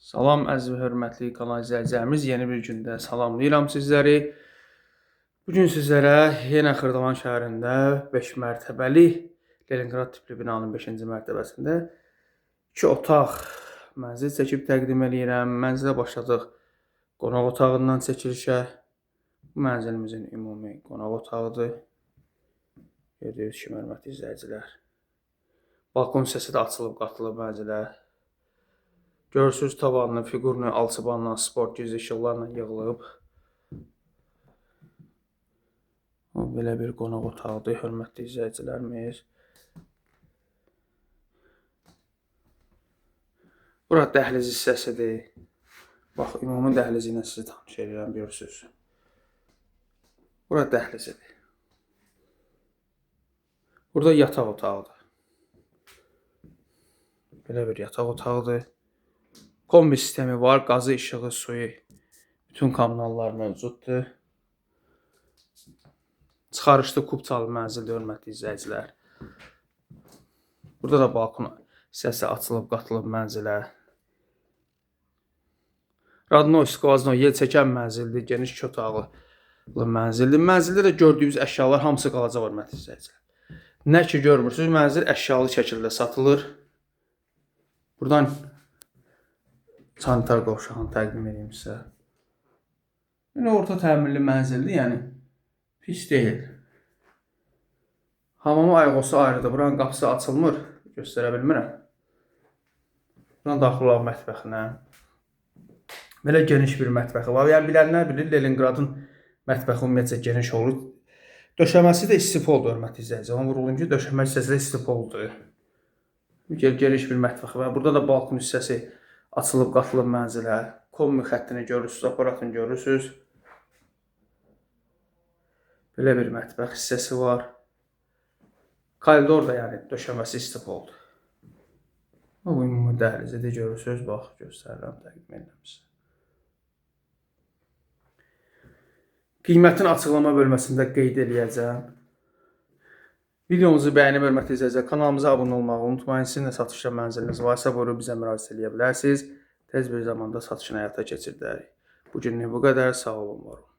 Salam əziz və hörmətli kanal izləyicilərimiz, yeni bir gündə salamlayıram sizləri. Bugün sizlərə yenə Xırdavan şəhərində 5 mərtəbəli Leningrad tipli binanın 5-ci mərtəbəsində 2 otaq mənzil çəkib təqdim edirəm. Mənzilə başladıq qonaq otağından çəkilişə. Bu mənzilimizin ümumi qonaq otağıdır. Gördüyünüz kimi hörmətli izləyicilər. Balkon hissəsi də açılıb qatılıb mənzilə. Görürsünüz tavanını, figurunu, alçıbanla, sport güclü işıqlarla yığılıb. Belə bir qonaq otağıdır, hörmətli izləyicilərimiz. Bura dəhliz hissəsidir. Bax, ümumi dəhlizi ilə sizi tanış edirəm, görürsünüz. Bura dəhlizidir. Burada yataq otağıdır. Belə bir yataq otağıdır. Kombi sistemi var, qazı, işığı, suyu, bütün kommunallar mövcuddur. Çıxarışlı kubçalı mənzildir, hörmətli izləyicilər. Burada da balkon hissəsi açılıb, qatılıb mənzilə. Radno, skvazno, yel çəkən mənzildir, geniş 2 otaqlı mənzildir. Mənzildə də gördüyünüz əşyalar hamısı qalacaq, hörmətli izləyicilər. Nə ki görmürsünüz, mənzil əşyalı şəkildə satılır. Buradan sanitar qovşağını təqdim edeyim sizə. Yine orta təmirli mənzildir, yəni pis deyil. Hamamı ayğosu ayrıdır. Buranın qapısı açılmır, göstərə bilmirəm. Buradan daxil olaq mətbəxinə. Belə geniş bir mətbəxi var. Yəni bilənlər bilir, Leningradın mətbəxi ümumiyyətcə geniş olur. Döşəməsi də istifoldur, hörmətli izləyicilər. Ona vurulun ki, döşəmə hissəsi də istifoldur. Geniş bir mətbəxi var. Burada da balkon hissəsi açılıb qatılıb mənzilə. Kombi xəttini görürsünüz, aparatını görürsünüz. Belə bir mətbəx hissəsi var. Koridor da yəni döşəməsi istifoldur. Bu ümumi dəhlizidir, görürsünüz. Bax, göstərirəm, təqdim edirəm sizə. Qiymətin açıqlama bölməsində qeyd eləyəcəm. Videomuzu bəyənib hörmətli izləyicilər, kanalımıza abunə olmağı unutmayın. Sizin də satışda mənziliniz varsa, buyurun bizə müraciət edə bilərsiniz. Tez bir zamanda satışını həyata keçirdərik. Bugünlük bu qədər. Sağ olun, var olun.